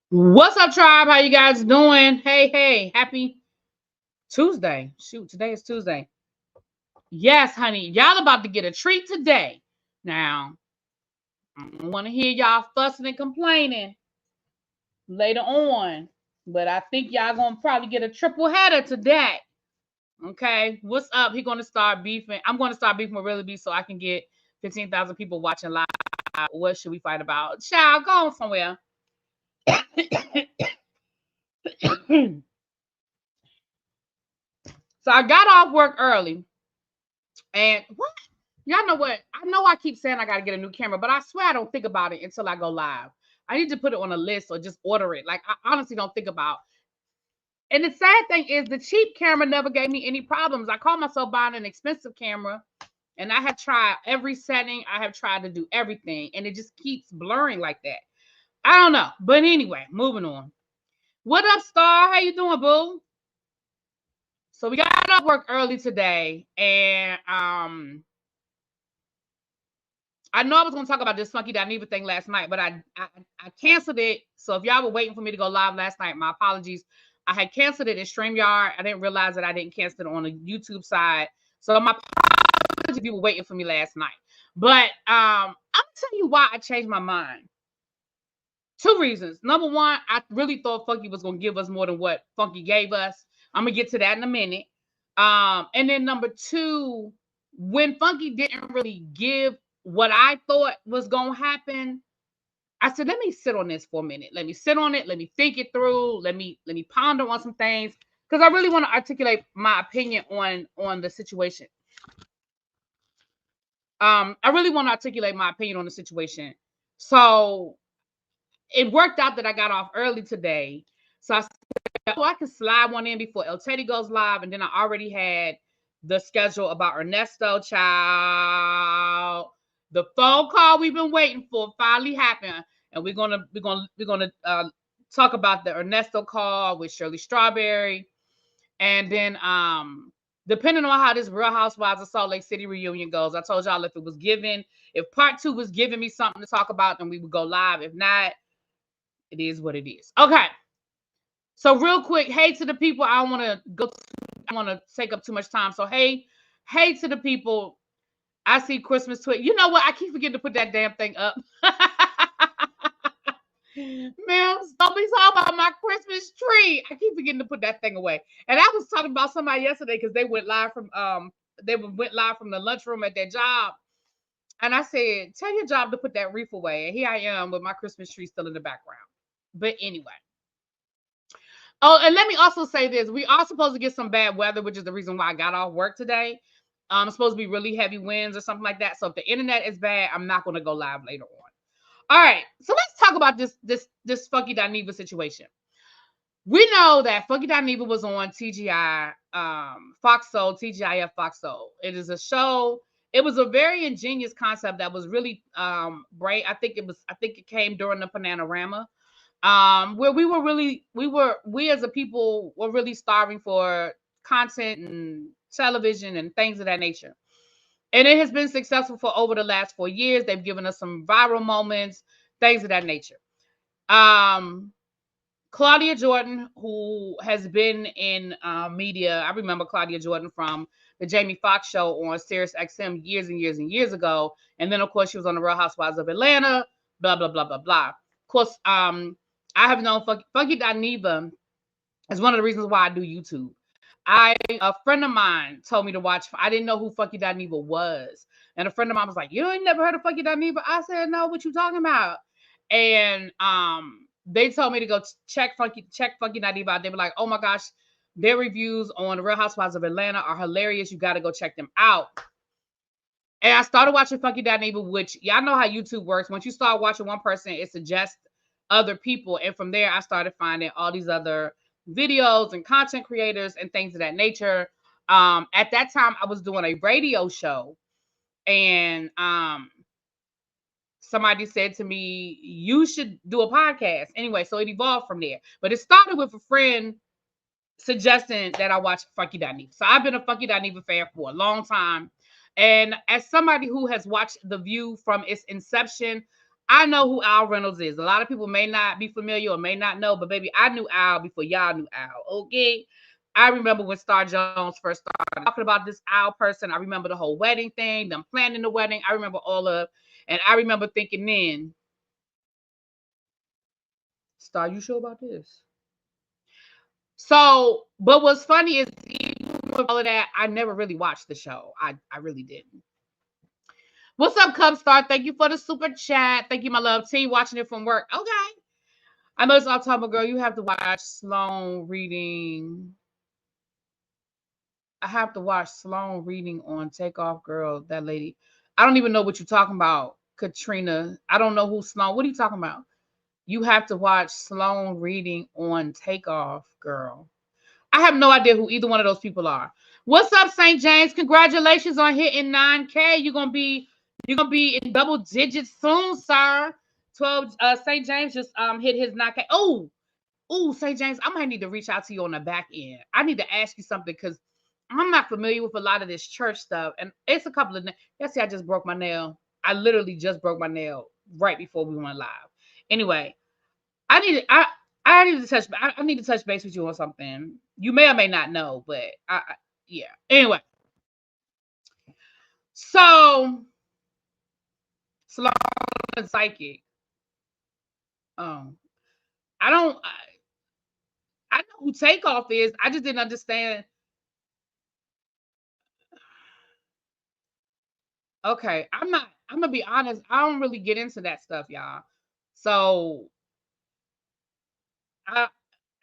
What's up, tribe? How you guys doing? Hey, happy Tuesday. Shoot, today is Tuesday. Yes, honey, y'all about to get a treat today. Now, I don't want to hear y'all fussing and complaining later on, but I think y'all gonna probably get a triple header today. Okay, what's up? He gonna start beefing. I'm gonna start beefing with Really so I can get 15,000 people watching live. What should we fight about? Child, go on somewhere. So I got off work early. And what? Y'all know what? I know I keep saying I got to get a new camera, but I swear I don't think about it until I go live. I need to put it on a list or just order it. Like, I honestly don't think about. And the sad thing is the cheap camera never gave me any problems. I call myself buying an expensive camera, and I have tried every setting. I have tried to do everything, and it just keeps blurring like that. I don't know. But anyway, moving on. What up, Star? How you doing, boo? So we got off work early today, and I know I was going to talk about this Funky Dineva thing last night, but I canceled it. So if y'all were waiting for me to go live last night, my apologies. I had canceled it in StreamYard. I didn't realize that I didn't cancel it on the YouTube side. So my apologies if you were waiting for me last night. But I'm going to tell you why I changed my mind. Two reasons. Number one, I really thought Funky was going to give us more than what Funky gave us. I'm going to get to that in a minute. And then number two, when Funky didn't really give what I thought was going to happen, I said, let me sit on this for a minute. Let me sit on it. Let me think it through. Let me ponder on some things, because I really want to articulate my opinion on the situation. I really want to articulate my opinion on the situation. So it worked out that I got off early today. So I said, oh, I can slide one in before El Teddy goes live. And then I already had the schedule about Ernesto, child. The phone call we've been waiting for finally happened, and we're gonna talk about the Ernesto call with Shirley Strawberry, and then depending on how this Real Housewives of Salt Lake City reunion goes, I told y'all if part 2 was giving me something to talk about, then we would go live. If not, it is what it is. Okay. So real quick, hey to the people. I don't want to take up too much time. So hey to the people. I see Christmas tweet. You know what? I keep forgetting to put that damn thing up. Man, don't be talking about my Christmas tree. I keep forgetting to put that thing away. And I was talking about somebody yesterday because they went live from the lunchroom at their job. And I said, tell your job to put that wreath away. And here I am with my Christmas tree still in the background. But anyway. Oh, and let me also say this. We are supposed to get some bad weather, which is the reason why I got off work today. It's supposed to be really heavy winds or something like that. So if the internet is bad, I'm not going to go live later on. All right. So let's talk about this Funky Dineva situation. We know that Funky Dineva was on TGI, Fox Soul, TGIF Fox Soul. It is a show. It was a very ingenious concept that was really bright. I think it came during the Panorama. Where we as a people were really starving for content and television and things of that nature. And it has been successful for over the last 4 years. They've given us some viral moments, things of that nature. Claudia Jordan, who has been in media, I remember Claudia Jordan from the Jamie Foxx show on Sirius XM years and years and years ago. And then, of course, she was on the Real Housewives of Atlanta, blah, blah, blah, blah, blah. Of course, I have known Funky Dineva is one of the reasons why I do YouTube. A friend of mine told me to watch. I didn't know who Funky Dineva was, and a friend of mine was like, "You ain't never heard of Funky Dineva?" I said, "No, what you talking about?" And they told me to go check Funky Dineva. They were like, "Oh my gosh, their reviews on the Real Housewives of Atlanta are hilarious. You got to go check them out." And I started watching Funky Dineva, which y'all know how YouTube works. Once you start watching one person, it suggests other people, and from there, I started finding all these other videos and content creators and things of that nature. At that time, I was doing a radio show, and somebody said to me, you should do a podcast. Anyway, so it evolved from there. But it started with a friend suggesting that I watch Funky Dineva. So I've been a Funky Dineva fan for a long time. And as somebody who has watched The View from its inception, I know who Al Reynolds is. A lot of people may not be familiar or may not know, but baby, I knew Al before y'all knew Al. Okay. I remember when Star Jones first started talking about this Al person. I remember the whole wedding thing, them planning the wedding. I remember all of, and I remember thinking then, Star, you sure about this? So, but what's funny is even with all of that, I never really watched the show. I really didn't. What's up, Cub Star? Thank you for the super chat. Thank you, my love. Team watching it from work. Okay. I know it's all time, girl. You have to watch Sloan reading. I have to watch Sloan reading on Takeoff Girl. That lady. I don't even know what you're talking about, Katrina. I don't know who Sloan. What are you talking about? You have to watch Sloan reading on Takeoff Girl. I have no idea who either one of those people are. What's up, St. James? Congratulations on hitting 9K. You're gonna be in double digits soon, sir. 12 St. James just hit his 9K. Oh, St. James, I'm gonna need to reach out to you on the back end. I need to ask you something because I'm not familiar with a lot of this church stuff. And it's a couple of see, I just broke my nail. I literally just broke my nail right before we went live. Anyway, I need I need to touch base with you on something. You may or may not know, but yeah. Anyway, so Sloan and psychic. Um, I don't. I know who Takeoff is. I just didn't understand. Okay, I'm not. I'm gonna be honest. I don't really get into that stuff, y'all. So I,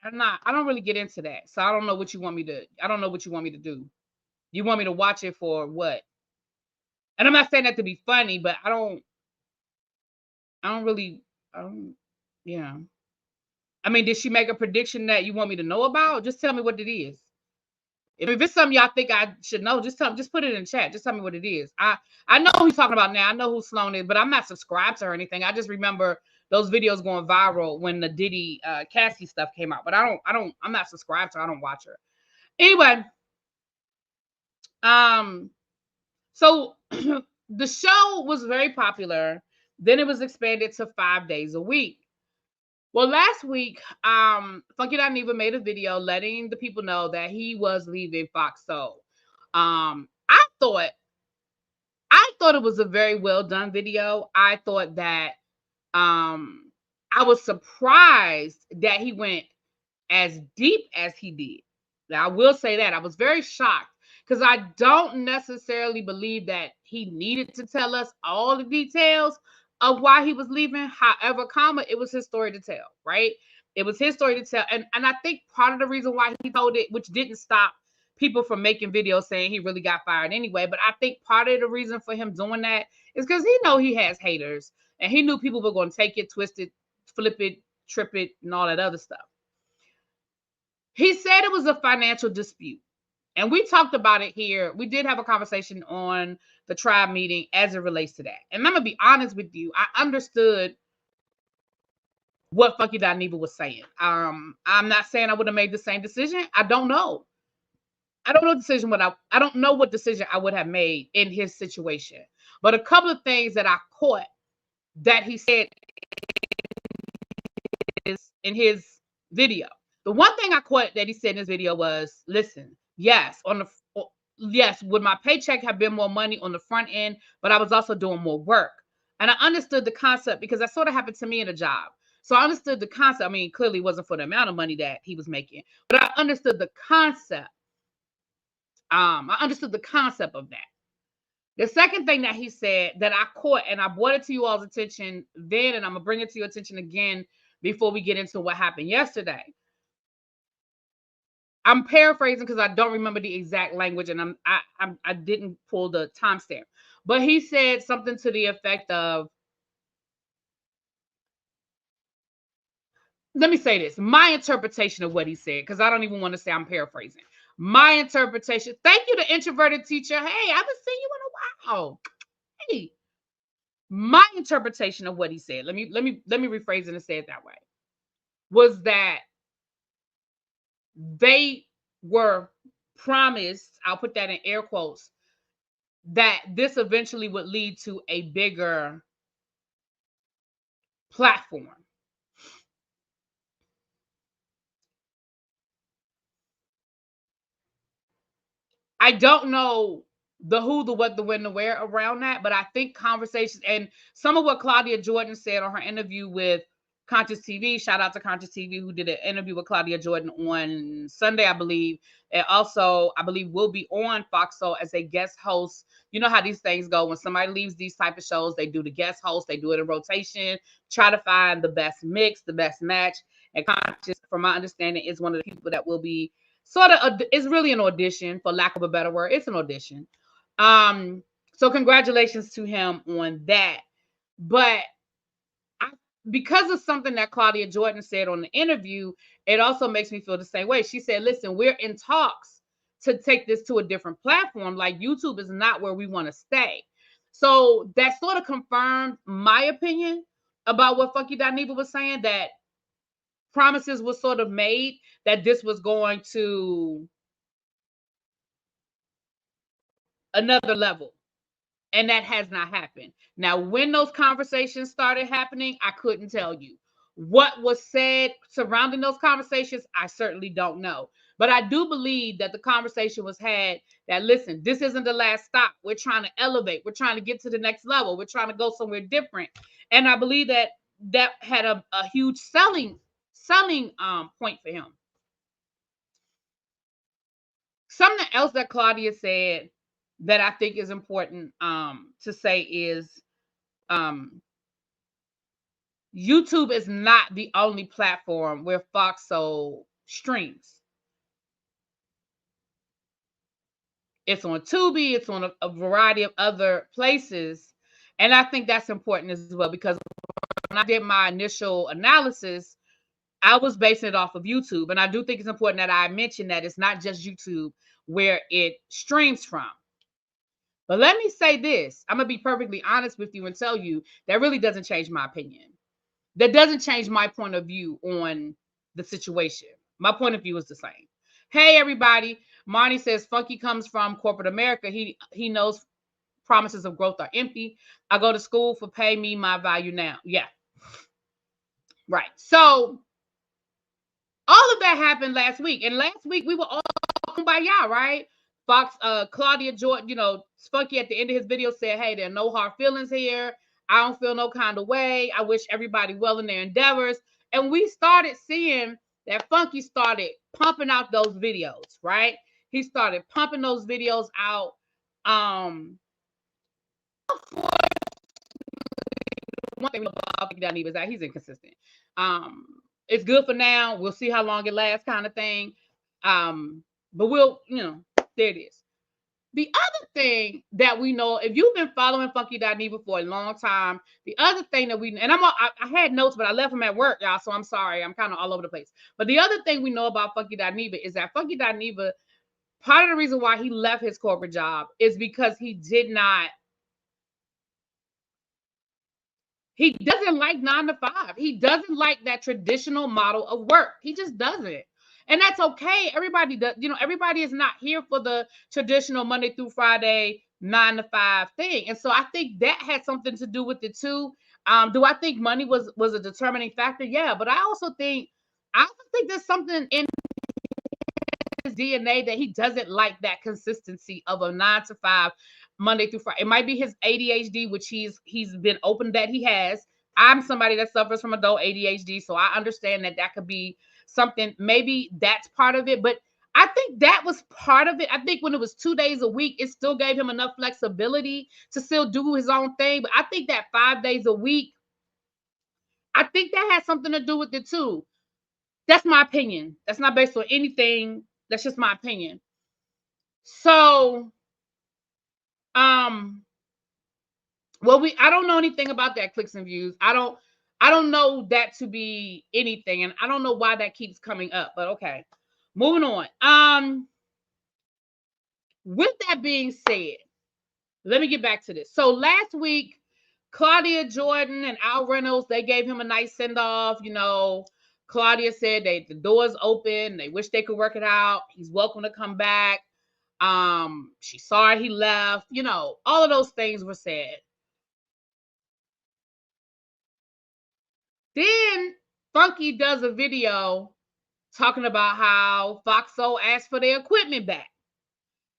I'm not. I don't really get into that. So I don't know what you want me to. I don't know what you want me to do. You want me to watch it for what? And I'm not saying that to be funny, but I don't. I don't really. I don't. Yeah. I mean, did she make a prediction that you want me to know about? Just tell me what it is. If it's something y'all think I should know, just put it in chat. Just tell me what it is. I know who he's talking about now. I know who Sloan is, but I'm not subscribed to her or anything. I just remember those videos going viral when the Diddy Cassie stuff came out. But I'm not subscribed to her. I don't watch her. Anyway, so the show was very popular. Then it was expanded to 5 days a week. Well, last week, Funky Dineva made a video letting the people know that he was leaving Fox Soul. I thought it was a very well done video. I thought that I was surprised that he went as deep as he did. Now, I will say that I was very shocked because I don't necessarily believe that he needed to tell us all the details of why he was leaving. However, it was his story to tell, right? It was his story to tell. And I think part of the reason why he told it, which didn't stop people from making videos saying he really got fired anyway, but I think part of the reason for him doing that is because he know he has haters and he knew people were going to take it, twist it, flip it, trip it, and all that other stuff. He said it was a financial dispute. And we talked about it here. We did have a conversation on the tribe meeting as it relates to that. And I'm going to be honest with you. I understood what Funky Dineva was saying. I'm not saying I would have made the same decision. I don't know. I don't know I don't know what decision I would have made in his situation. But a couple of things that I caught that he said is in his video. The one thing I caught that he said in his video was, listen, yes, would my paycheck have been more money on the front end, but I was also doing more work. And I understood the concept because that sort of happened to me in a job. So I understood the concept. I mean, clearly it wasn't for the amount of money that he was making, but I understood the concept. I understood the concept of that. The second thing that he said that I caught, and I brought it to you all's attention then, and I'm gonna bring it to your attention again before we get into what happened yesterday. I'm paraphrasing because I don't remember the exact language, and I didn't pull the timestamp. But he said something to the effect of, let me say this, my interpretation of what he said, because I don't even want to say I'm paraphrasing. My interpretation. Thank you, the introverted teacher. Hey, I haven't seen you in a while. Hey, my interpretation of what he said. Let me rephrase it and say it that way. Was that they were promised, I'll put that in air quotes, that this eventually would lead to a bigger platform. I don't know the who, the what, the when, the where around that, but I think conversations and some of what Claudia Jordan said on her interview with Conscious TV, shout out to Conscious TV, who did an interview with Claudia Jordan on Sunday, I believe. And also, I believe will be on Fox Soul as a guest host. You know how these things go. When somebody leaves these type of shows, they do the guest host, they do it in rotation, try to find the best mix, the best match. And Conscious, from my understanding, is one of the people that will be sort of, it's really an audition, for lack of a better word. It's an audition. So congratulations to him on that. But because of something that Claudia Jordan said on the interview, it also makes me feel the same way. She said, listen, we're in talks to take this to a different platform. Like, YouTube is not where we want to stay. So that sort of confirmed my opinion about what Funky Dineva was saying, that promises were sort of made that this was going to another level. And that has not happened. Now, when those conversations started happening, I couldn't tell you. What was said surrounding those conversations, I certainly don't know. But I do believe that the conversation was had that, listen, this isn't the last stop. We're trying to elevate. We're trying to get to the next level. We're trying to go somewhere different. And I believe that that had a huge selling point for him. Something else that Claudia said that I think is important to say is YouTube is not the only platform where Fox Soul streams. It's on Tubi, it's on a variety of other places. And I think that's important as well, because when I did my initial analysis, I was basing it off of YouTube. And I do think it's important that I mention that it's not just YouTube where it streams from. But let me say this. I'm going to be perfectly honest with you and tell you that really doesn't change my opinion. That doesn't change my point of view on the situation. My point of view is the same. Hey, everybody. Marnie says Funky comes from corporate America. He knows promises of growth are empty. I go to school for pay me my value now. Yeah. Right. So all of that happened last week. And last week we were all kumbaya, right? Fox, Claudia Jordan, Funky at the end of his video said, hey, there are no hard feelings here. I don't feel no kind of way. I wish everybody well in their endeavors. And we started seeing that Funky started pumping out those videos, right? He started pumping those videos out. One thing about Funky Dineva is that he's inconsistent. It's good for now. We'll see how long it lasts, kind of thing. But we'll, there it is. The other thing that we know, if you've been following Funky Dineva for a long time, the other thing that I had notes, but I left them at work, y'all, so I'm sorry. I'm kind of all over the place. But the other thing we know about Funky Dineva is that Funky Dineva, part of the reason why he left his corporate job is because he doesn't like 9 to 5. He doesn't like that traditional model of work. He just doesn't. And that's okay. Everybody does, everybody is not here for the traditional Monday through Friday 9 to 5 thing. And so I think that had something to do with it too. Do I think money was a determining factor? Yeah, but I also think there's something in his DNA that he doesn't like that consistency of a 9 to 5 Monday through Friday. It might be his ADHD, which he's been open that he has. I'm somebody that suffers from adult ADHD, so I understand that could be something. Maybe that's part of it, but I think that was part of it. I think when it was 2 days a week, it still gave him enough flexibility to still do his own thing. But I think that 5 days a week, I think that has something to do with it too. That's my opinion. That's not based on anything. That's just my opinion. So, well, I don't know anything about that clicks and views. I don't know that to be anything, and I don't know why that keeps coming up, but okay. Moving on. With that being said, let me get back to this. So last week, Claudia Jordan and Al Reynolds, they gave him a nice send-off. Claudia said the door's open. They wish they could work it out. He's welcome to come back. She's sorry he left. All of those things were said. Then Funky does a video talking about how Foxo asked for their equipment back.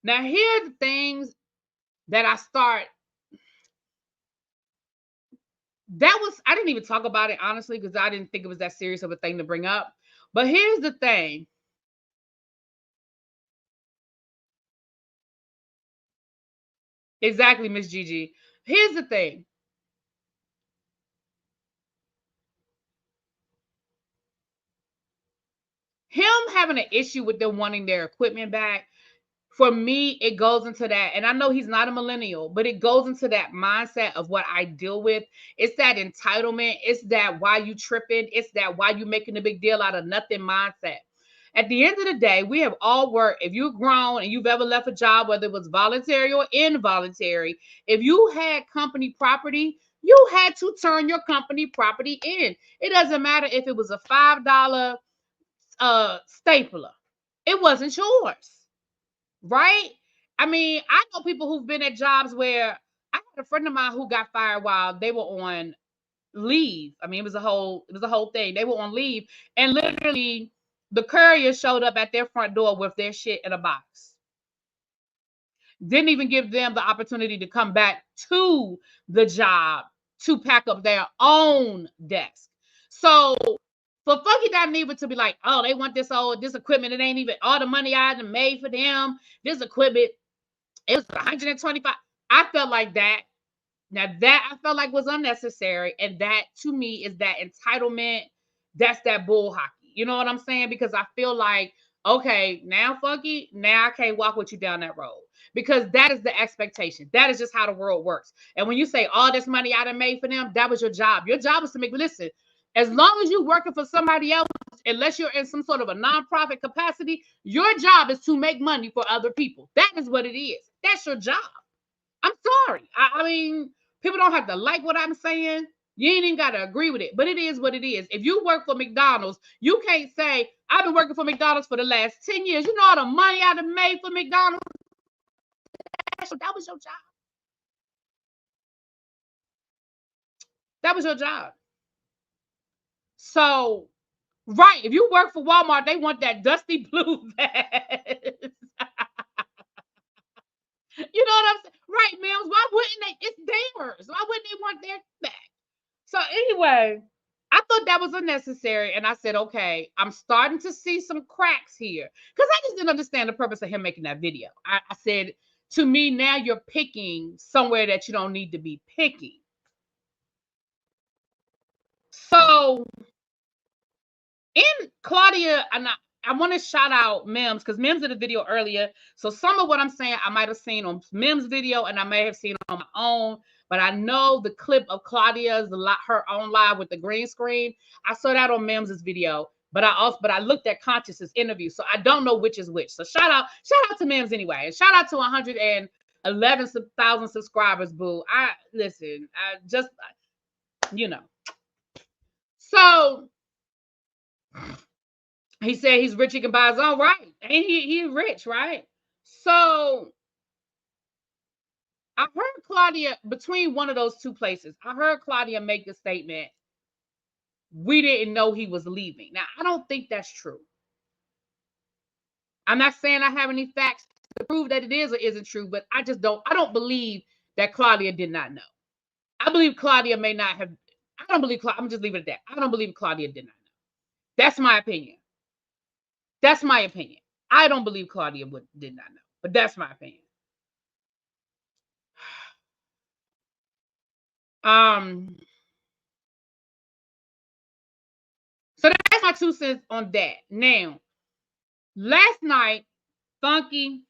Now, here are the things that I didn't even talk about it, honestly, because I didn't think it was that serious of a thing to bring up. But here's the thing. Exactly, Miss Gigi. Here's the thing. Him having an issue with them wanting their equipment back, for me, it goes into that. And I know he's not a millennial, but it goes into that mindset of what I deal with. It's that entitlement. It's that why you tripping. It's that why you making a big deal out of nothing mindset. At the end of the day, we have all worked. If you've grown and you've ever left a job, whether it was voluntary or involuntary, if you had company property, you had to turn your company property in. It doesn't matter if it was a $5 stapler. It wasn't yours. Right? I mean, I know people who've been at jobs where I had a friend of mine who got fired while they were on leave. I mean, it was a whole thing. They were on leave, and literally the courier showed up at their front door with their shit in a box. Didn't even give them the opportunity to come back to the job to pack up their own desk. So for Funky Dineva to be like, oh, they want this equipment, it ain't even all the money I had made for them. This equipment, it was 125. I felt like that. Now that I felt like was unnecessary, and that to me is that entitlement. That's that bull hockey. You know what I'm saying? Because I feel like, okay, now Funky, now I can't walk with you down that road, because that is the expectation. That is just how the world works. And when you say all this money I done made for them, that was your job. Your job was to make. Listen, as long as you're working for somebody else, unless you're in some sort of a nonprofit capacity, your job is to make money for other people. That is what it is. That's your job. I'm sorry. I mean, people don't have to like what I'm saying. You ain't even got to agree with it, but it is what it is. If you work for McDonald's, you can't say, I've been working for McDonald's for the last 10 years. You know all the money I've made for McDonald's? That was your job. That was your job. So, right, if you work for Walmart, they want that dusty blue vest. You know what I'm saying? Right, Mills. Why wouldn't they? It's theirs. Why wouldn't they want their back? So anyway, I thought that was unnecessary. And I said, okay, I'm starting to see some cracks here. Because I just didn't understand the purpose of him making that video. I said, to me, now you're picking somewhere that you don't need to be picking. So in Claudia, and I want to shout out Mims, because Mims did a video earlier. So some of what I'm saying, I might have seen on Mims' video and I may have seen on my own. But I know the clip of Claudia's her own live with the green screen. I saw that on Mims' video. But I looked at Conscious's interview, so I don't know which is which. So shout out to Mims anyway, and shout out to 111,000 subscribers. Boo! I just So he said he's rich, he can buy his own, right? Ain't he rich, right? So I heard Claudia, between one of those two places, I heard Claudia make the statement, we didn't know he was leaving. Now, I don't think that's true. I'm not saying I have any facts to prove that it is or isn't true, but I don't believe that Claudia did not know. I believe Claudia may not have. I don't believe, I'm just leaving it at that. I don't believe Claudia did not know. That's my opinion. That's my opinion. I don't believe Claudia did not know, but that's my opinion. So that's my 2 cents on that. Now, last night, Funky,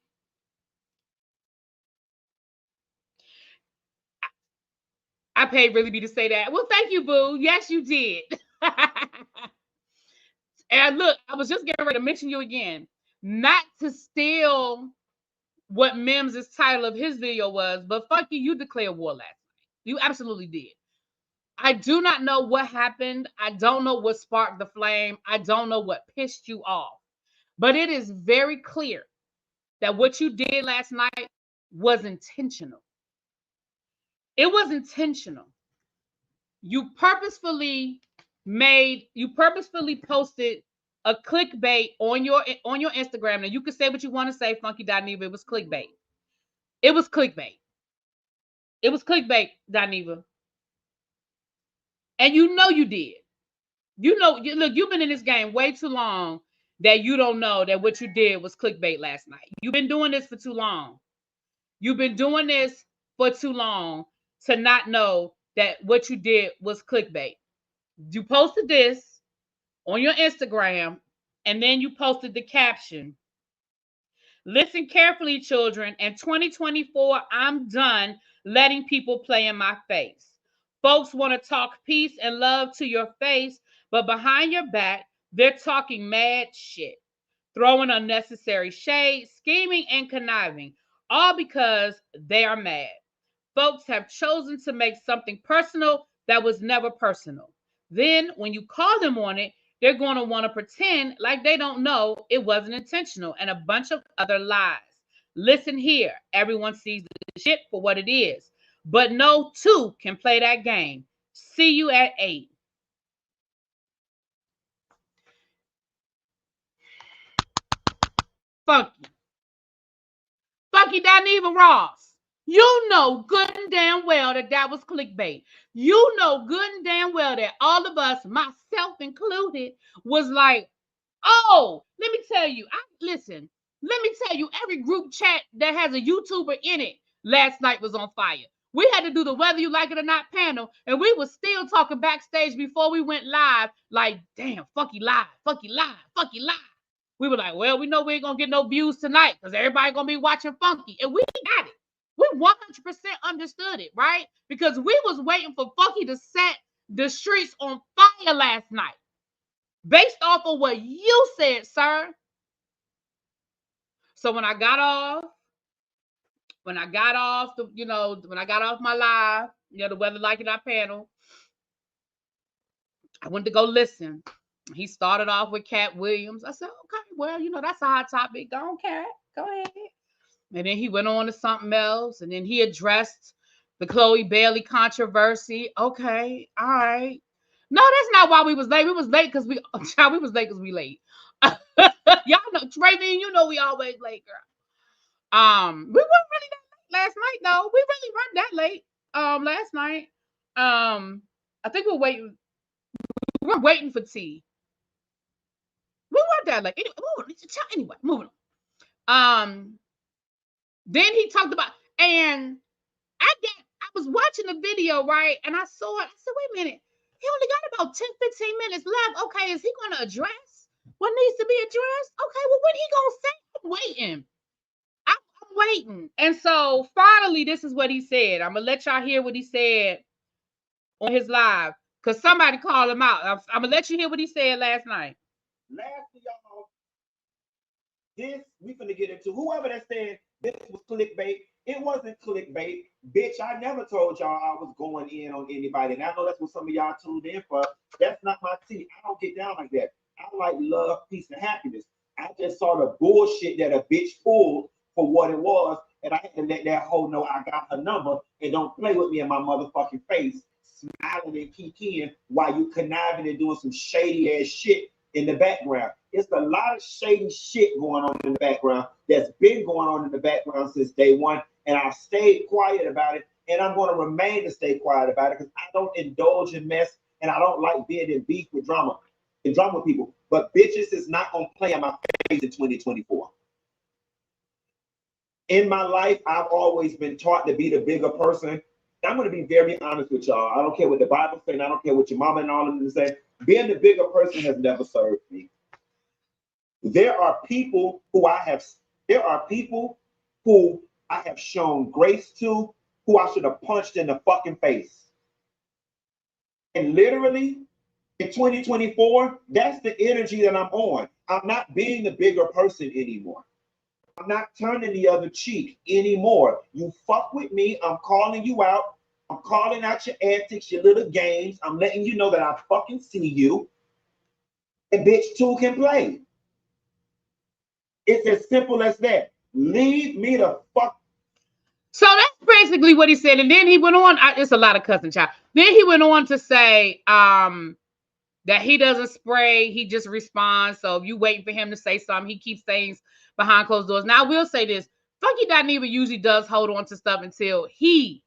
I paid Really Be to say that. Well, thank you, boo. Yes, you did. And look, I was just getting ready to mention you again. Not to steal what Mims' title of his video was, but Funky, you declared war last night. You absolutely did. I do not know what happened. I don't know what sparked the flame. I don't know what pissed you off. But it is very clear that what you did last night was intentional. It was intentional. You purposefully you purposefully posted a clickbait on your Instagram. And you can say what you want to say, Funky Dineva. It was clickbait. It was clickbait. It was clickbait, Dineva. And you know you did. You know, look, you've been in this game way too long that you don't know that what you did was clickbait last night. You've been doing this for too long. You've been doing this for too long to not know that what you did was clickbait. You posted this on your Instagram, and then you posted the caption. Listen carefully, children. In 2024, I'm done letting people play in my face. Folks want to talk peace and love to your face, but behind your back, they're talking mad shit, throwing unnecessary shade, scheming, and conniving, all because they are mad. Folks have chosen to make something personal that was never personal. Then, when you call them on it, they're going to want to pretend like they don't know it wasn't intentional and a bunch of other lies. Listen here, everyone sees the shit for what it is, but no two can play that game. See you at 8. Funky. Funky Dineva Ross. You know good and damn well that was clickbait. You know good and damn well that all of us, myself included, was like, oh, let me tell you. Listen, let me tell you, every group chat that has a YouTuber in it last night was on fire. We had to do the whether you like it or not panel, and we were still talking backstage before we went live, like, damn, Funky live, Funky live, Funky live. We were like, well, we know we ain't gonna get no views tonight because everybody gonna be watching Funky. And we got it. We 100% understood it, right? Because we was waiting for Funky to set the streets on fire last night. Based off of what you said, sir. So when I got off my live, the Whether Like It or Not panel, I went to go listen. He started off with Cat Williams. I said, okay, well, that's a hot topic. Go on, Cat. Go ahead. And then he went on to something else. And then he addressed the Chloe Bailey controversy. Okay, all right. No, that's not why we was late. We was late because we was late because we late. Y'all know, Raven, we always late, girl. We weren't really that late last night, though. We really weren't that late. Last night. I think we were waiting for tea. We weren't that late. Anyway, moving on. Then he talked about, and I was watching the video, right? And I saw it. I said, wait a minute. He only got about 10, 15 minutes left. Okay, is he going to address what needs to be addressed? Okay, well, what he going to say? I'm waiting. I'm waiting. And so finally, this is what he said. I'm going to let y'all hear what he said on his live because somebody called him out. I'm going to let you hear what he said last night. Lastly, y'all, this we finna get into. Whoever that said this was clickbait, it wasn't clickbait. Bitch, I never told y'all I was going in on anybody. And I know that's what some of y'all tuned in for. That's not my tea. I don't get down like that. I like love, peace, and happiness. I just saw the bullshit that a bitch pulled for what it was, and I had to let that hoe know I got her number and don't play with me in my motherfucking face, smiling and kikiing while you conniving and doing some shady ass shit in the background. It's a lot of shady shit going on in the background that's been going on in the background since day one, and I've stayed quiet about it, and I'm going to remain to stay quiet about it because I don't indulge in mess, and I don't like being in beef with drama people. But bitches is not going to play in my face in 2024. In my life, I've always been taught to be the bigger person. I'm going to be very honest with y'all. I don't care what the Bible says. I don't care what your mama and all of them say. Being the bigger person has never served me. There are people who I have shown grace to, who I should have punched in the fucking face. And literally, in 2024, that's the energy that I'm on. I'm not being the bigger person anymore. I'm not turning the other cheek anymore. You fuck with me, I'm calling you out. I'm calling out your antics, your little games. I'm letting you know that I fucking see you. And bitch two can play. It's as simple as that. Leave me the fuck. So that's basically what he said. And then he went on. It's a lot of cussing, child. Then he went on to say, that he doesn't spray, he just responds. So if you waiting for him to say something, he keeps things behind closed doors. Now I will say this: Funky Dineva usually does hold on to stuff until he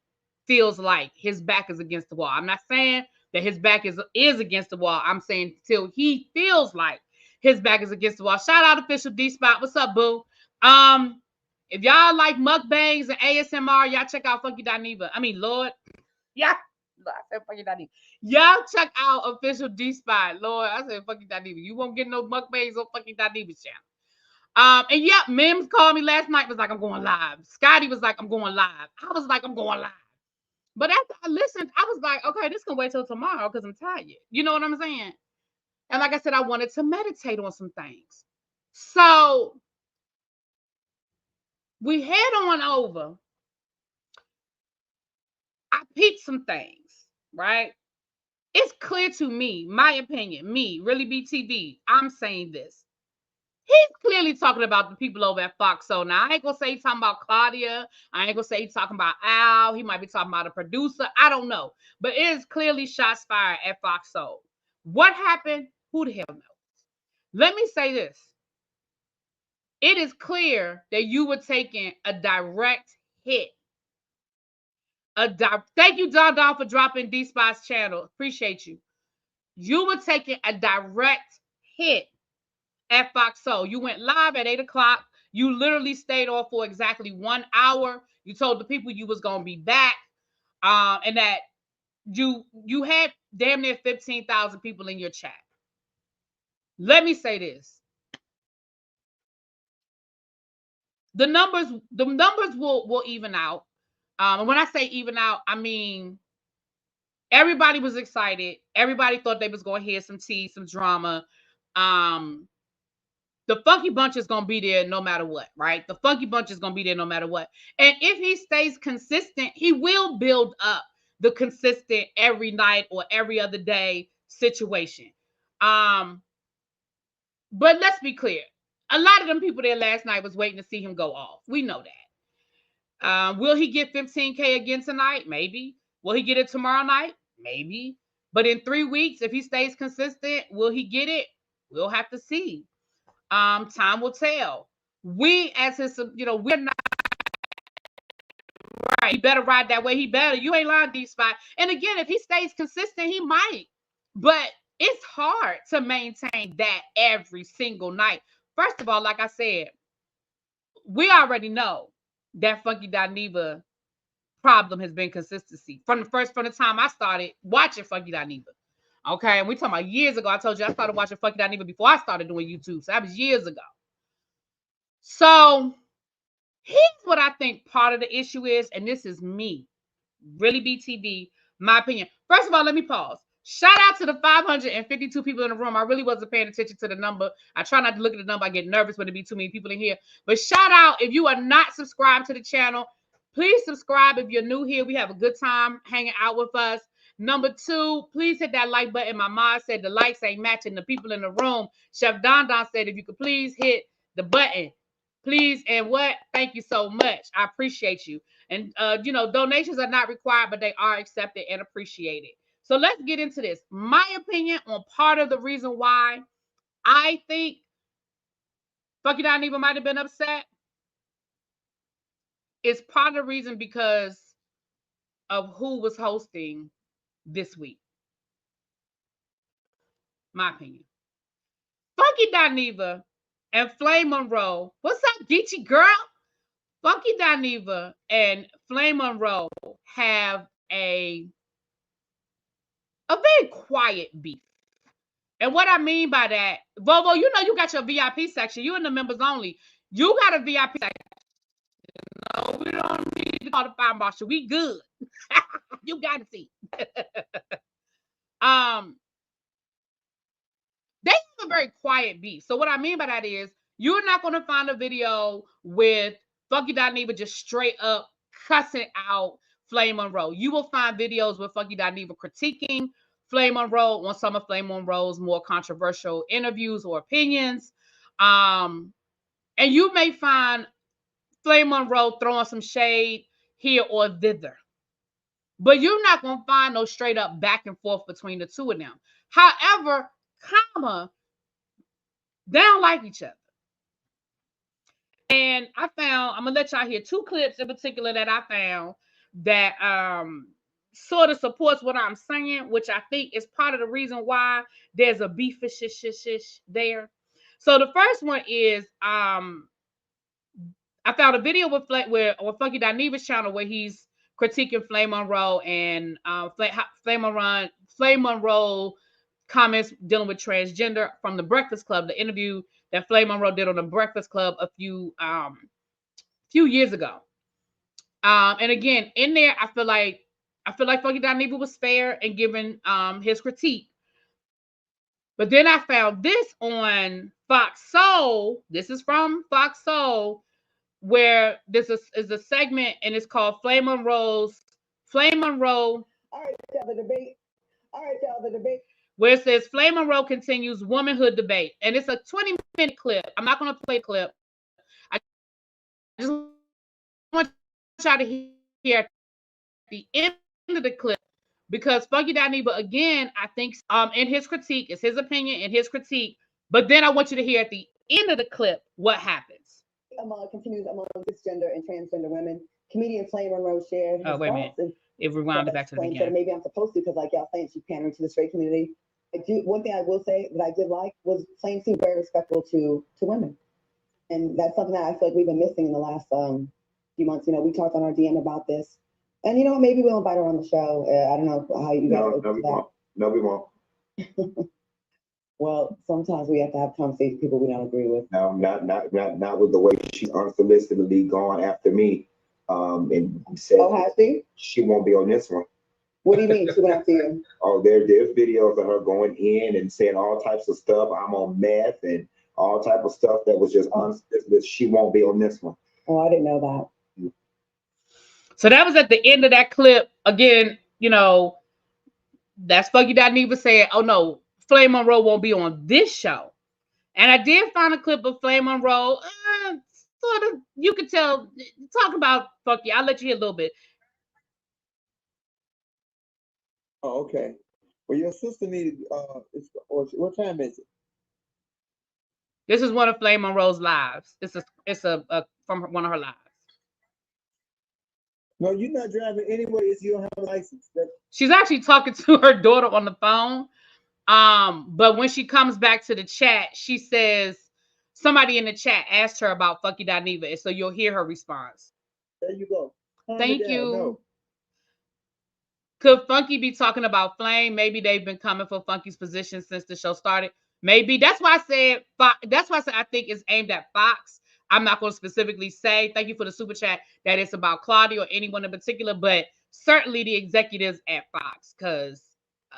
feels like his back is against the wall. I'm not saying that his back is against the wall. I'm saying till he feels like his back is against the wall. Shout out official D Spot. What's up, boo? If y'all like mukbangs and ASMR, y'all check out Funky Dineva. I mean, Lord, yeah. I said Funky Dineva. Y'all check out official D Spot. Lord, I said Funky Dineva. You won't get no mukbangs on Funky Dineva's channel. And yeah, Mims called me last night, was like, I'm going live. Scotty was like, I'm going live. I was like, I'm going live. But after I listened, I was like, okay, this can wait till tomorrow because I'm tired. You know what I'm saying? And like I said, I wanted to meditate on some things. So we head on over. I peeped some things, right? It's clear to me, my opinion, me, ReallyBTV, I'm saying this. He's clearly talking about the people over at Fox Soul. Now, I ain't gonna say he's talking about Claudia. I ain't gonna say he's talking about Al. He might be talking about a producer. I don't know. But it is clearly shots fired at Fox Soul. What happened? Who the hell knows? Let me say this. It is clear that you were taking a direct hit. Thank you, Don, for dropping D Spot's channel. Appreciate you. You were taking a direct hit at Fox Soul. You went live at 8 o'clock. You literally stayed on for exactly 1 hour. You told the people you was gonna be back, and that you had damn near 15,000 people in your chat. Let me say this: the numbers will even out. And when I say even out, I mean everybody was excited. Everybody thought they was gonna hear some tea, some drama. The Funky Bunch is going to be there no matter what, right? The Funky Bunch is going to be there no matter what. And if he stays consistent, he will build up the consistent every night or every other day situation. But let's be clear. A lot of them people there last night was waiting to see him go off. We know that. Will he get 15K again tonight? Maybe. Will he get it tomorrow night? Maybe. But in 3 weeks, if he stays consistent, will he get it? We'll have to see. Time will tell. We as his, we're not right. He better ride that way. He better. You ain't lying, D Spot. And again, if he stays consistent, he might. But it's hard to maintain that every single night. First of all, like I said, we already know that Funky Dineva problem has been consistency from the time I started watching Funky Dineva. Okay, and we talking about years ago. I told you I started watching Funky Dineva before I started doing YouTube. So that was years ago. So here's what I think part of the issue is, and this is me, ReallyBTV, my opinion. First of all, let me pause. Shout out to the 552 people in the room. I really wasn't paying attention to the number. I try not to look at the number. I get nervous when there be too many people in here. But shout out, if you are not subscribed to the channel, please subscribe if you're new here. We have a good time hanging out with us. Number 2, please hit that like button. My mom said the likes ain't matching the people in the room. Chef Don said if you could please hit the button. Please and what? Thank you so much. I appreciate you. And, donations are not required, but they are accepted and appreciated. So let's get into this. My opinion on part of the reason why I think Funky Dineva might have been upset is part of the reason because of who was hosting this week. My opinion. Funky Dineva and Flame Monroe. What's up, Geechee girl? Funky Dineva and Flame Monroe have a very quiet beef. And what I mean by that, Vovo, you got your VIP section. You in the members only. You got a VIP section. No, we don't need to call the fire marshal. We good. You got to see. They have a very quiet beef. So what I mean by that is you're not going to find a video with Funky Dineva just straight up cussing out Flame Monroe. You will find videos with Funky Dineva critiquing Flame Monroe on some of Flame Monroe's more controversial interviews or opinions. And you may find Flame Monroe throwing some shade here or thither. But you're not going to find no straight up back and forth between the two of them. However, comma, they don't like each other. And I found, I'm gonna let y'all hear 2 clips in particular that I found that sort of supports what I'm saying, which I think is part of the reason why there's a beefish there. So the first one is I found a video with Funky Dineva's channel where he's critiquing Flame Monroe and Flame Monroe comments dealing with transgender from the Breakfast Club, the interview that Flame Monroe did on the Breakfast Club a few years ago. And again, in there, I feel like Funky Dineva was fair in giving his critique. But then I found this on Fox Soul. This is from Fox Soul, where this is a segment and it's called Flame Monroe. All right, y'all, the debate. Where it says Flame Monroe continues womanhood debate. And it's a 20-minute clip. I'm not going to play the clip. I just want y'all to hear at the end of the clip, because Funky Dineva, again, I think in his critique, it's his opinion in his critique, but then I want you to hear at the end of the clip what happens. Continues among cisgender and transgender women. Comedian Flame Monroe shared his thoughts. Wait a minute. It rewound back to the beginning. Maybe I'm supposed to, because like y'all saying she's pandering to the straight community. One thing I will say that I did like was Flame seemed very respectful to women. And that's something that I feel like we've been missing in the last few months. You know, we talked on our DM about this. And you know, maybe we'll invite her on the show. I don't know how you guys. No, we won't. Well, sometimes we have to have conversations with people we don't agree with. No, not with the way she unsolicitedly gone after me. And said she won't be on this one. What do you mean she went after you? Oh, there's videos of her going in and saying all types of stuff. I'm on meth and all type of stuff that was just unsolicited. She won't be on this one. Oh, I didn't know that. So that was at the end of that clip. Again, you know, that's Funky Dineva saying, oh no, Flame Monroe won't be on this show. And I did find a clip of Flame Monroe. Sort of, you could tell, talk about Funky. I'll let you hear a little bit. Oh, okay. Well, your sister needed, what time is it? This is one of Flame Monroe's lives. It's a from one of her lives. No, you're not driving anywhere if you don't have a license. She's actually talking to her daughter on the phone. But when she comes back to the chat, she says somebody in the chat asked her about Funky Dineva, and so you'll hear her response. There you go. Thank you. No. Could Funky be talking about Flame? Maybe they've been coming for Funky's position since the show started. Maybe that's why I said I think it's aimed at Fox. I'm not going to specifically say, thank you for the super chat, that it's about Claudia or anyone in particular, but certainly the executives at Fox. Because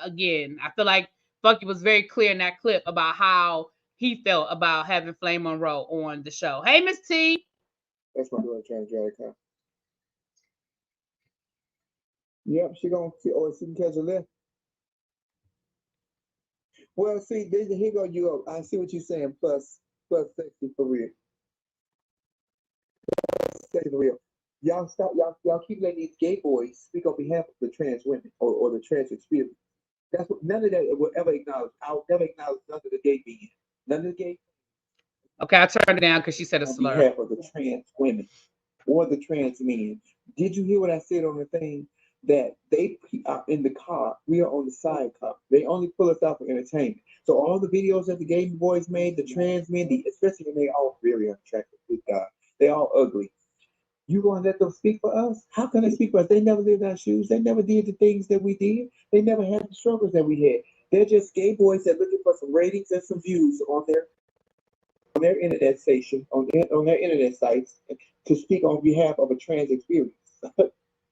again, I feel like Funky was very clear in that clip about how he felt about having Flame Monroe on the show. Hey, Miss T. That's my daughter trying to drive a car. Yep, she can catch a lift. Well, see, here go you up. I see what you're saying. Plus sexy for real. Sexy for real. Y'all stop. Y'all keep letting these gay boys speak on behalf of the trans women or the trans experience. That's what none of that will ever acknowledge. I'll never acknowledge none of the gay men. None of the gay. Okay, I turned it down because she said a slur. On behalf of the trans women or the trans men. Did you hear what I said on the thing? That they are in the car, we are on the sidecar. They only pull us out for entertainment. So all the videos that the gay boys made, the trans men, especially when they all very unattractive, good God, they all ugly. You gonna let them speak for us? How can they speak for us? They never lived our shoes. They never did the things that we did. They never had the struggles that we had. They're just gay boys that looking for some ratings and some views on their internet station, on their internet sites, to speak on behalf of a trans experience.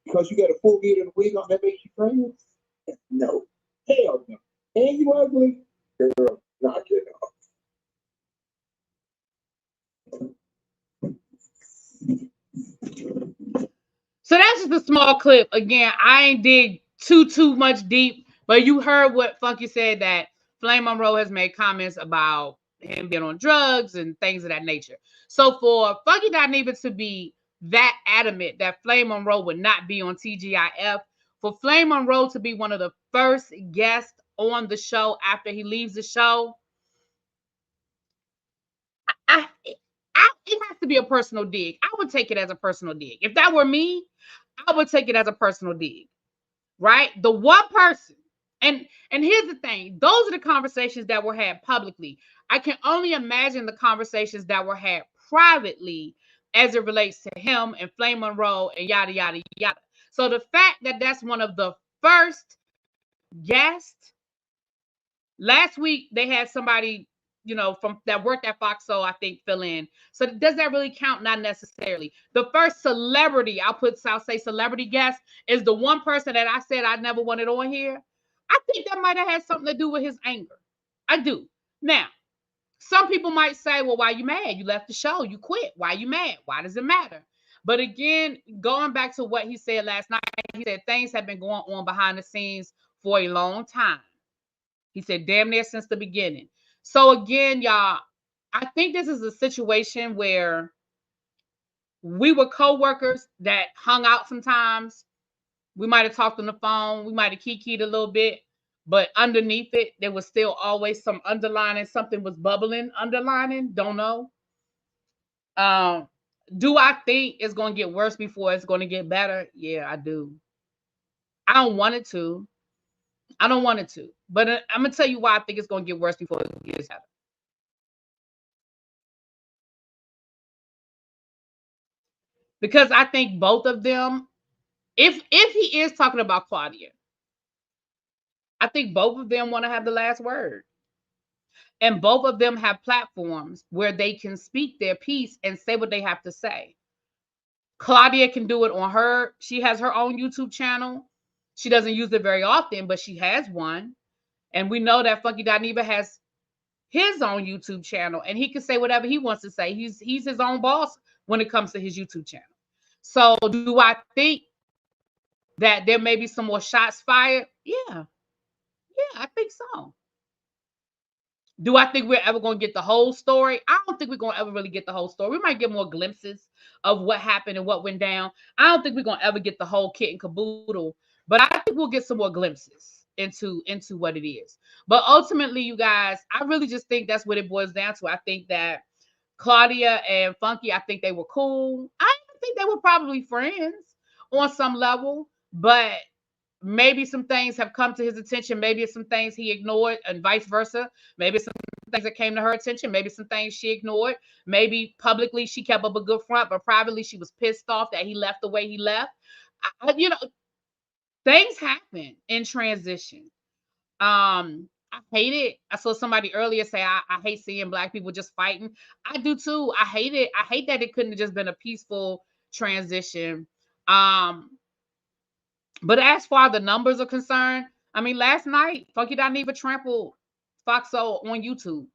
Because you got a full beard and a wig on, that makes you trans? No. Hell no. And you ugly? Girl, knock it off. So that's just a small clip. Again, I ain't dig too much deep, but you heard what Funky said, that Flame Monroe has made comments about him being on drugs and things of that nature. So for Funky Dineva to be that adamant that Flame Monroe would not be on TGIF, for Flame Monroe to be one of the first guests on the show after he leaves the show, it has to be a personal dig. I would take it as a personal dig. If that were me, I would take it as a personal dig, right? The one person, and here's the thing, those are the conversations that were had publicly. I can only imagine the conversations that were had privately as it relates to him and Flame Monroe and yada, yada, yada. So the fact that that's one of the first guests, last week they had somebody, from that worked at Fox, so I think fill in. So does that really count? Not necessarily. The first celebrity, I'll say celebrity guest, is the one person that I said I never wanted on here. I think that might have had something to do with his anger. I do. Now, some people might say, well, why you mad? You left the show. You quit. Why you mad? Why does it matter? But again, going back to what he said last night, he said things have been going on behind the scenes for a long time. He said damn near since the beginning. So again, y'all, I think this is a situation where we were co-workers that hung out sometimes. We might have talked on the phone. We might have kikied a little bit. But underneath it, there was still always some underlining. Something was bubbling, underlining. Don't know. Do I think it's going to get worse before it's going to get better? Yeah, I do. I don't want it to. I don't want it to. But I'm going to tell you why I think it's going to get worse before it gets better. Because I think both of them, if he is talking about Claudia, I think both of them want to have the last word. And both of them have platforms where they can speak their piece and say what they have to say. Claudia can do it on her. She has her own YouTube channel. She doesn't use it very often, but she has one. And we know that Funky Dineva has his own YouTube channel, and he can say whatever he wants to say. He's his own boss when it comes to his YouTube channel. So do I think that there may be some more shots fired? Yeah, I think so. Do I think we're ever going to get the whole story? I don't think we're going to ever really get the whole story. We might get more glimpses of what happened and what went down. I don't think we're going to ever get the whole kit and caboodle, but I think we'll get some more glimpses into what it is. But ultimately, you guys, I really just think that's what it boils down to. I think that Claudia and Funky, I think they were cool. I think they were probably friends on some level, but maybe some things have come to his attention. Maybe it's some things he ignored and vice versa. Maybe it's some things that came to her attention. Maybe some things she ignored. Maybe publicly she kept up a good front, but privately she was pissed off that he left the way he left. Things happen in transition. I hate it. I saw somebody earlier say, I hate seeing Black people just fighting. I do too. I hate it. I hate that it couldn't have just been a peaceful transition. But as far as the numbers are concerned, I mean, last night, Funky Dineva trampled Foxo on YouTube.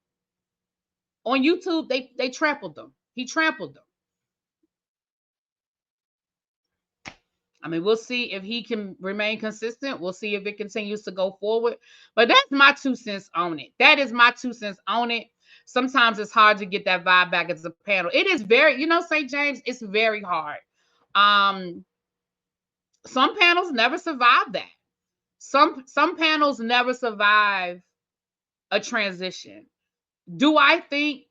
On YouTube, they trampled them. He trampled them. I mean, we'll see if he can remain consistent. We'll see if it continues to go forward. But that's my 2 cents on it. That is my 2 cents on it. Sometimes it's hard to get that vibe back as a panel. It is very, St. James, it's very hard. Some panels never survive that. Some panels never survive a transition. Do I think,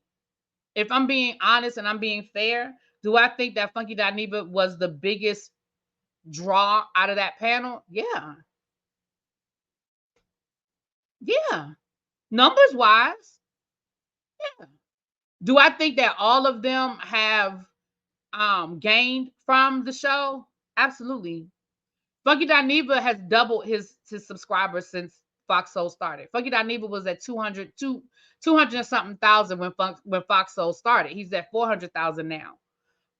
if I'm being honest and I'm being fair, do I think that Funky Dineva was the biggest draw out of that panel? Yeah. Numbers wise. Yeah. Do I think that all of them have gained from the show? Absolutely. Funky Dineva has doubled his subscribers since Fox Soul started. Funky Dineva was at 200 and something thousand when Fox Soul started. He's at 400,000 now.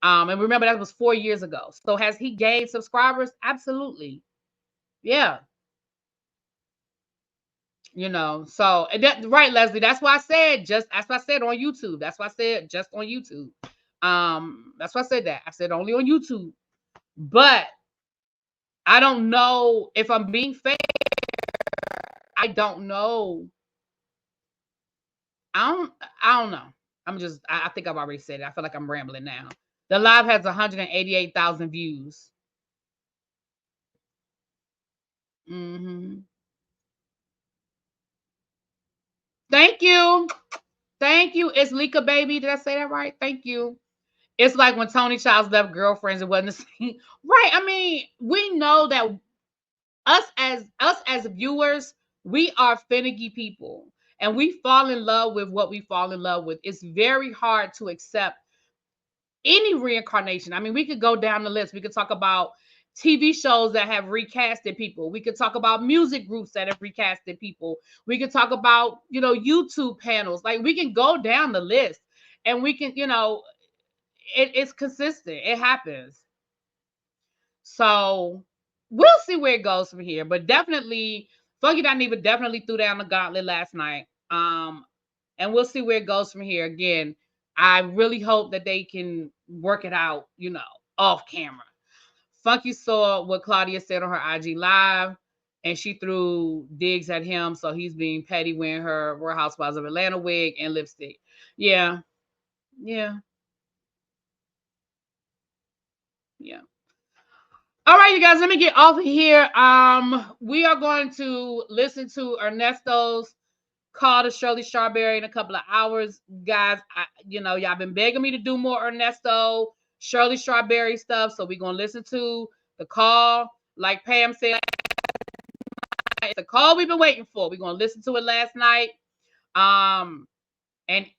And remember, that was 4 years ago. So has he gained subscribers? Absolutely. Yeah. So right, Leslie. That's why I said on YouTube. That's why I said just on YouTube. That's why I said that. I said only on YouTube. But I don't know if I'm being fair. I don't know. I don't know. I think I've already said it. I feel like I'm rambling now. The live has 188,000 views. Thank you. Thank you. It's Lika Baby. Did I say that right? Thank you. It's like when Tony Childs left Girlfriends, it wasn't the same. Right. I mean, we know that us as viewers, we are finicky people. And we fall in love with what we fall in love with. It's very hard to accept any reincarnation. I mean, we could go down the list. We could talk about TV shows that have recasted people. We could talk about music groups that have recasted people. We could talk about, YouTube panels. Like we can go down the list and we can, it's consistent. It happens. So we'll see where it goes from here. But definitely, Funky Dineva definitely threw down the gauntlet last night. And we'll see where it goes from here. Again, I really hope that they can work it out, off camera. Funky saw what Claudia said on her IG Live, and she threw digs at him. So he's being petty wearing her Real Housewives of Atlanta wig and lipstick. Yeah. Yeah. Yeah. All right, you guys, let me get off of here. We are going to listen to Ernesto's Call to Shirley Strawberry in a couple of hours. Guys, y'all been begging me to do more Ernesto, Shirley Strawberry stuff. So we're going to listen to the call. Like Pam said, it's the call we've been waiting for. We're going to listen to it last night. And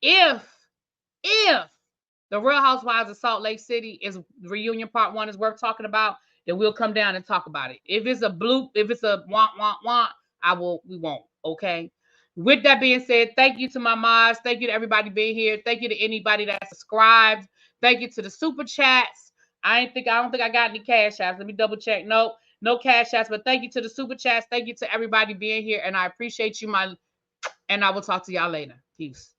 if the Real Housewives of Salt Lake City is reunion part 1 is worth talking about, then we'll come down and talk about it. If it's a bloop, if it's a want, we won't. Okay. With that being said, thank you to my mods. Thank you to everybody being here. Thank you to anybody that subscribed. Thank you to the super chats. I don't think I got any cash apps. Let me double check. No cash apps, but thank you to the super chats. Thank you to everybody being here. And I appreciate you, and I will talk to y'all later. Peace.